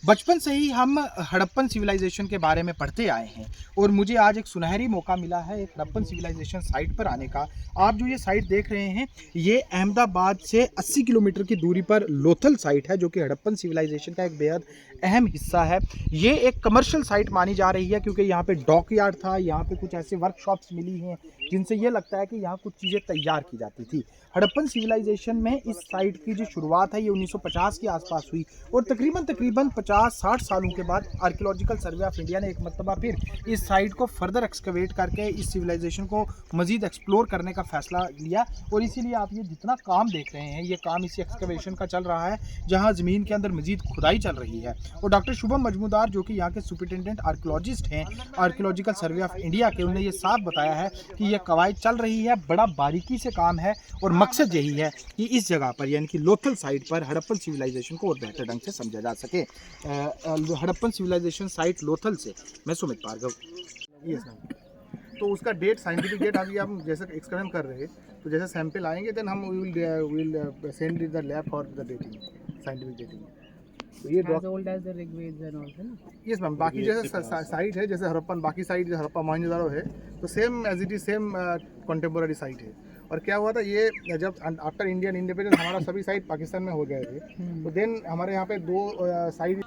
बचपन से ही हम हड़प्पन सिविलाइजेशन के बारे में पढ़ते आए हैं और मुझे आज एक सुनहरी मौका मिला है एक हड़प्पन सिविलाइजेशन साइट पर आने का। आप जो ये साइट देख रहे हैं ये अहमदाबाद से 80 किलोमीटर की दूरी पर लोथल साइट है, जो कि हड़प्पन सिविलाइजेशन का एक बेहद अहम हिस्सा है। ये एक कमर्शियल साइट मानी जा रही है क्योंकि यहाँ पे डॉक यार्ड था, यहाँ पे कुछ ऐसे वर्कशॉप्स मिली हैं जिनसे ये लगता है कि यहाँ कुछ चीज़ें तैयार की जाती थी। हड़प्पन सिविलाइजेशन में इस साइट की जो शुरुआत है ये 1950 के आसपास हुई और तकरीबन 50-60 सालों के बाद आर्कियोलॉजिकल सर्वे ऑफ इंडिया ने एक मरतबा फिर इस साइट को फर्दर एक्सकवेट करके इस सिविलाइजेशन को मजीद एक्सप्लोर करने का फैसला लिया। और इसीलिए आप ये जितना काम देख रहे हैं ये काम इसी एक्सकवेशन का चल रहा है, जहाँ ज़मीन के अंदर मजीद खुदाई चल रही है। और डॉक्टर शुभम मजमूदार जो कि यहाँ के सुपरिटेंडेंट आर्कियोलॉजिस्ट हैं आर्कियोलॉजिकल सर्वे ऑफ इंडिया के, उन्होंने ये साफ बताया है कि यह कवायद चल रही है, बड़ा बारीकी से काम है और मकसद यही है कि इस जगह पर यानी कि लोथल साइट पर हड़प्पन सिविलाइजेशन को और बेहतर ढंग से समझा जा सके। हड़प्पन सिविलाइजेशन साइट लोथल से मैं सुमित भार्गव। ये तो उसका डेट साइंटिफिक डेट अभी हम जैसे एक्सपेरिमेंट कर रहे हैं तो जैसे सैंपल आएंगे देन हम will send the lab for the dating scientific dating. तो ये यस मैम, बाकी जैसे साइट है जैसे हड़प्पन, बाकी साइट जैसे हड़प्पा मोहनजोदड़ो है तो same as it is same contemporary site है। और क्या हुआ था ये जब आफ्टर इंडियन इंडिपेंडेंस हमारा सभी साइट पाकिस्तान में हो गए थे तो देन हमारे यहाँ पे दो साइट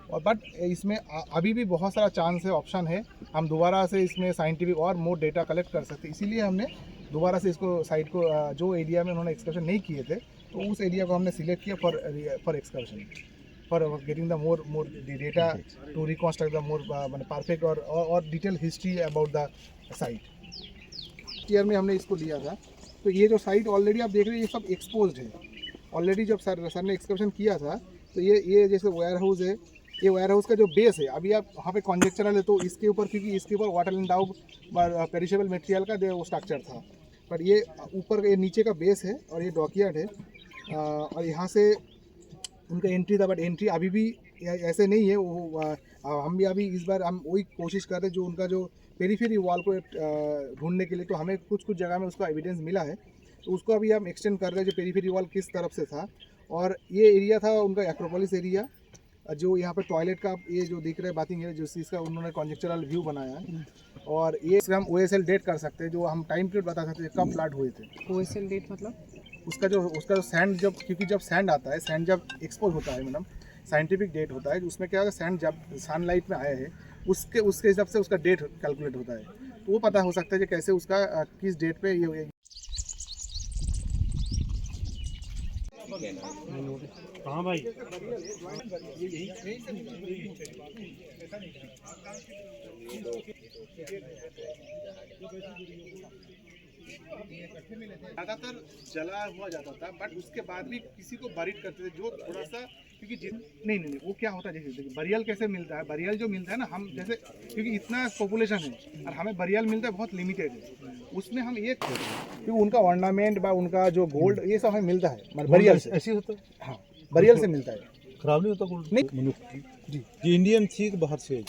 और बट इसमें अभी भी बहुत सारा चांस है, ऑप्शन है, हम दोबारा से इसमें साइंटिफिक और मोर डेटा कलेक्ट कर सकते हैं। इसीलिए हमने दोबारा से इसको साइट को जो एरिया में उन्होंने एक्सकर्शन नहीं किए थे तो उस एरिया को हमने सिलेक्ट किया for excursion, for getting the more data to reconstruct the more perfect और detail history about the site. Year में हमने इसको लिया था। तो ये जो साइट ऑलरेडी आप देख रहे हैं ये सब एक्सपोज्ड है ऑलरेडी। जब सर ने एक्सकर्शन किया था तो ये जैसे वेयर हाउस है, ये वेयर हाउस का जो बेस है अभी आप वहाँ पे कॉन्जेक्चरल है तो इसके ऊपर, क्योंकि इसके ऊपर वाटर एंडाउड पेरिशेबल मटेरियल का वो स्ट्रक्चर था, पर ये ऊपर ये नीचे का बेस है और ये डॉकयार्ड है और यहाँ से उनका एंट्री था। बट एंट्री अभी भी ऐसे नहीं है वो हम भी अभी इस बार हम वही कोशिश कर रहे हैं जो उनका जो पेरीफेरी वॉल को ढूंढने के लिए। तो हमें कुछ जगह में उसका एविडेंस मिला है तो उसको अभी हम एक्सटेंड कर रहे हैं जो पेरीफेरी वॉल किस तरफ से था। और ये एरिया था उनका एक्रोपोलिस एरिया, जो यहाँ पे टॉयलेट का ये जो दिख रहा है बाथिंग है, जो इसका उन्होंने कॉन्जेक्चरल व्यू बनाया है। और ये हम OSL डेट कर सकते हैं, जो हम टाइम पीरियड बता सकते हैं कब प्लाट हुए थे। OSL डेट मतलब उसका जो सैंड जब, क्योंकि जब सैंड आता है, सैंड जब एक्सपोज होता है मैडम, साइंटिफिक डेट होता है उसमें क्या होता है, सैंड जब सनलाइट में आया है उसके हिसाब से उसका डेट कैलकुलेट होता है। तो वो पता हो सकता है कि कैसे उसका किस डेट पे ये हाँ भाई ज़्यादातर जला हुआ जाता था, बट उसके बाद भी किसी को बरीड करते थे जो थोड़ा सा, क्योंकि नहीं वो क्या होता है जैसे देखिए बरियल कैसे मिलता है, बरियल जो मिलता है ना हम जैसे, क्योंकि इतना पॉपुलेशन है और हमें बरियल मिलता है बहुत लिमिटेड है, उसमें हम ये क्योंकि उनका ऑर्नामेंट बा उनका जो गोल्ड ये सब हमें मिलता है मतलब बरियल से। ऐसे होता है हाँ, बरियल से मिलता है, खराब नहीं होता गोल्ड नहीं जी। इंडियन थी बाहर से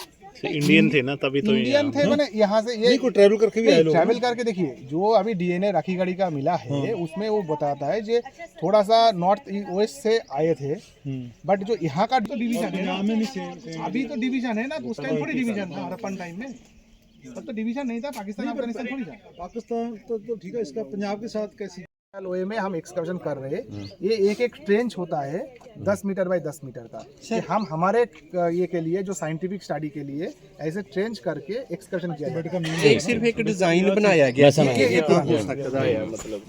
इंडियन थे ना, तभी तो इंडियन थे मैंने यहाँ से ये को ट्रैवल करके भी आए लोग। ट्रैवल करके देखिए जो अभी DNA राखी गढ़ी का मिला है उसमें वो बताता है जो थोड़ा सा नॉर्थ वेस्ट से आए थे, बट जो यहाँ का तो डिवीजन है ना, अभी तो डिवीजन है ना, तो उस टाइम थोड़ी डिवीजन था हड़प्पन टाइम में, तब तो डिवीजन नहीं था, पाकिस्तान अफगानिस्तान थोड़ी था। पाकिस्तान तो ठीक है, इसका पंजाब के साथ कैसी लोहे में हम एक्सकर्शन कर रहे हैं। ये एक ट्रेंच होता है 10 मीटर बाय 10 मीटर का, कि हम हमारे ये के लिए जो साइंटिफिक स्टडी के लिए ऐसे ट्रेंच करके एक्सकर्शन किया जाता है। सिर्फ एक डिजाइन बनाया गया मतलब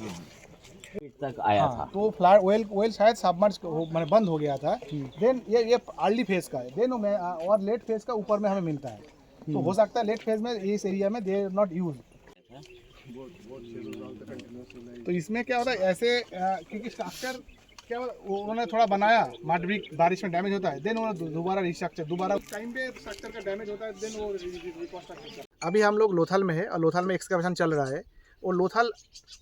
तक आया था तो फ्लैट ऑयल शायद सबमर्ज मैंने बंद हो गया था। देन ये अर्ली फेज का है, देन और लेट फेज का ऊपर में हमें मिलता है, तो हो सकता है लेट फेज में इस एरिया में दे नॉट यूज। तो इसमें क्या होता है ऐसे क्योंकि स्ट्रक्चर क्या उन्होंने थोड़ा बनाया, मड बारिश में डैमेज होता है, देन उन्होंने दोबारा रिस्ट्रक्चर, दोबारा टाइम पे स्ट्रक्चर का डैमेज होता है, देन वो रिकंस्ट्रक्ट। अभी हम लोग लोथल में है और लोथल में एक्सकवेशन चल रहा है। और लोथल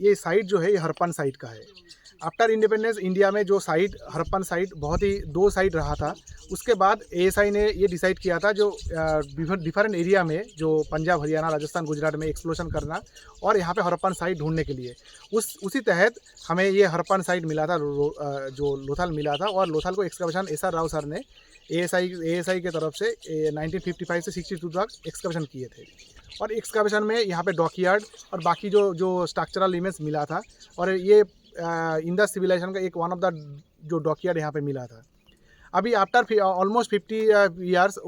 ये साइट जो है ये हड़प्पन साइट का है। आफ्टर इंडिपेंडेंस इंडिया में जो साइट हड़प्पन साइट बहुत ही 2 साइट रहा था, उसके बाद ASI ने ये डिसाइड किया था जो डिफरेंट एरिया में जो पंजाब हरियाणा राजस्थान गुजरात में एक्सप्लोशन करना और यहाँ पे हड़प्पन साइट ढूंढने के लिए उसी तहत हमें ये हड़प्पन साइट मिला था जो लोथल मिला था। और लोथल को एक्सकवेशन SR राव सर ने एएसआई के तरफ से 1955 से 62 तक एक्सकवेशन किए थे। और एक्सकवेशन में यहाँ पे डॉकयार्ड और बाकी जो स्ट्रक्चरल इमेज मिला था, और ये इंडस सिविलाइजेशन का एक वन ऑफ द जो डॉकयार्ड यहाँ पे मिला था। अभी after almost 50 years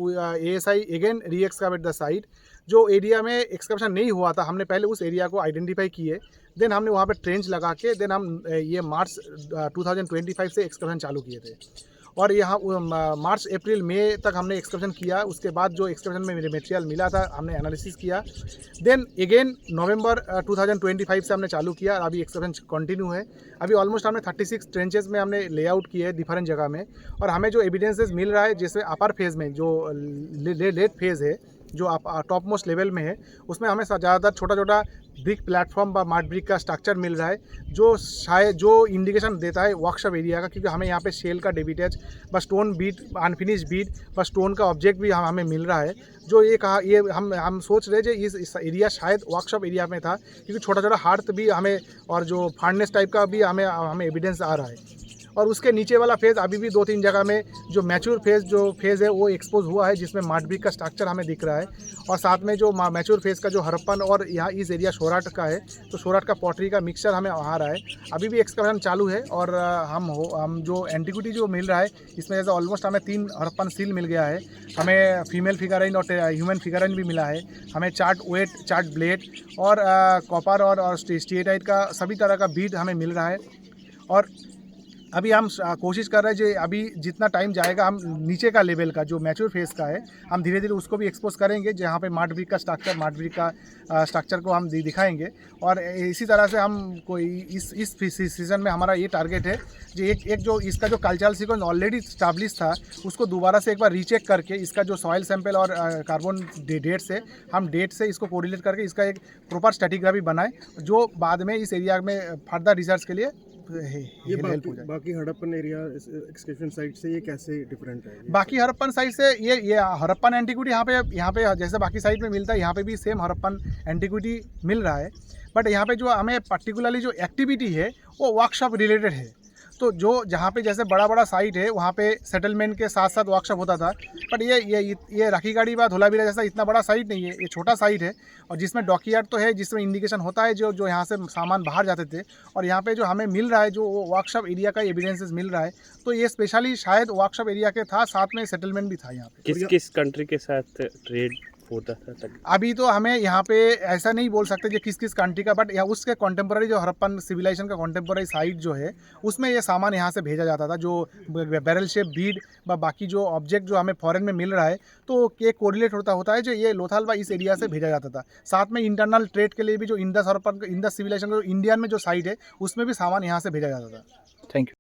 ASI again री एक्सकावेट द साइट। जो एरिया में एक्सकवेशन नहीं हुआ था, हमने पहले उस एरिया को आइडेंटिफाई किए, देन हमने वहाँ पे ट्रेंच लगा के देन हम ये मार्च 2025 से एक्सकवेशन चालू किए थे। और यहाँ मार्च अप्रैल मई तक हमने एक्सकवेशन किया। उसके बाद जो एक्सकवेशन में मटेरियल मिला था हमने एनालिसिस किया, देन अगेन नवंबर 2025 से हमने चालू किया। अभी एक्सकवेशन कंटिन्यू है। अभी ऑलमोस्ट हमने 36 ट्रेंचेस में हमने लेआउट किए हैं डिफरेंट जगह में। और हमें जो एविडेंसेस मिल रहा है, जैसे अपर फेज़ में जो लेट फेज़ है, जो टॉप मोस्ट लेवल में है, उसमें हमें ज़्यादातर छोटा छोटा ब्रिक प्लेटफॉर्म व मार्ट ब्रिक का स्ट्रक्चर मिल रहा है, जो शायद जो इंडिकेशन देता है वर्कशॉप एरिया का, क्योंकि हमें यहाँ पे शेल का डेबिटेज व स्टोन बीट, अनफिनिश बीट व स्टोन का ऑब्जेक्ट भी हमें मिल रहा है। जो ये हम सोच रहे थे इस एरिया शायद वर्कशॉप एरिया में था, क्योंकि छोटा छोटा हार्थ भी हमें और जो फार्नेस टाइप का भी हमें एविडेंस आ रहा है। और उसके नीचे वाला फेज़ अभी भी 2-3 जगह में जो मैच्योर फेज़ है वो एक्सपोज हुआ है, जिसमें मार्ट ब्रिक का स्ट्रक्चर हमें दिख रहा है। और साथ में जो मैच्योर फेज़ का जो हड़प्पन और यहाँ इस एरिया सोराट का है, तो सोराट का पॉटरी का मिक्सचर हमें आ रहा है। अभी भी एक्सकवेशन चालू है। और हम जो एंटिक्विटी जो मिल रहा है, इसमें जैसे ऑलमोस्ट हमें 3 हड़प्पन सील मिल गया है। हमें फीमेल फिगराइन और ह्यूमन फिगराइन भी मिला है। हमें चार्ट वेट, चार्ट ब्लेड और कॉपर और स्टीएटाइट का सभी तरह का बीड हमें मिल रहा है। और अभी हम कोशिश कर रहे हैं जो अभी जितना टाइम जाएगा, हम नीचे का लेवल का जो मैच्योर फेज़ का है, हम धीरे धीरे उसको भी एक्सपोज करेंगे, जहाँ पे मार्ट ब्रिक का स्ट्रक्चर को हम दिखाएंगे। और इसी तरह से हम कोई इस सीज़न में हमारा ये टारगेट है जो एक जो इसका जो कल्चरल सीक्वेंस ऑलरेडी स्टैब्लिश था, उसको दोबारा से एक बार रीचेक करके इसका जो सॉइल सैंपल और कार्बन डेट से इसको कोरिलेट करके इसका एक प्रॉपर स्ट्रैटिग्राफी बनाए, जो बाद में इस एरिया में फर्दर रिसर्च के लिए ये बाकी हड़प्पन एरिया एक्सकवेशन साइट से ये कैसे डिफरेंट है? बाकी हड़प्पन साइट से ये हड़प्पन एंटिक्विटी यहाँ पे जैसे बाकी साइट में मिलता है, यहाँ पे भी सेम हड़प्पन एंटिक्विटी मिल रहा है। बट यहाँ पे जो हमें पर्टिकुलरली जो एक्टिविटी है वो वर्कशॉप रिलेटेड है। तो जो जहाँ पे जैसे बड़ा साइट है, वहाँ पे सेटलमेंट के साथ साथ वर्कशॉप होता था। बट ये रखीगाड़ी व धोलावीरा जैसा इतना बड़ा साइट नहीं है, ये छोटा साइट है। और जिसमें डॉकयार्ड तो है, जिसमें इंडिकेशन होता है जो यहाँ से सामान बाहर जाते थे। और यहाँ पे जो हमें मिल रहा है, जो वर्कशॉप एरिया का एविडेंसेस मिल रहा है, तो ये स्पेशली शायद वर्कशॉप एरिया के था, साथ में सेटलमेंट भी था यहाँ पे। किस कंट्री के साथ ट्रेड होता था तब? अभी तो हमें यहाँ पे ऐसा नहीं बोल सकते कि किस कंट्री का, बट उसके कॉन्टेम्पोररी जो हड़प्पन सिविलाइजेशन का कॉन्टेम्पोररी साइट जो है, उसमें ये सामान यहाँ से भेजा जाता था। जो बैरल शेप बीड व बाकी जो ऑब्जेक्ट जो हमें फॉरेन में मिल रहा है, तो ये कोरिलेट होता है जो ये लोथाल व इस एरिया से भेजा जाता था। साथ में इंटरनल ट्रेड के लिए भी जो इंडस सिविलाइजेशन जो इंडियन में जो साइट है, उसमें भी सामान यहाँ से भेजा जाता था। Thank you.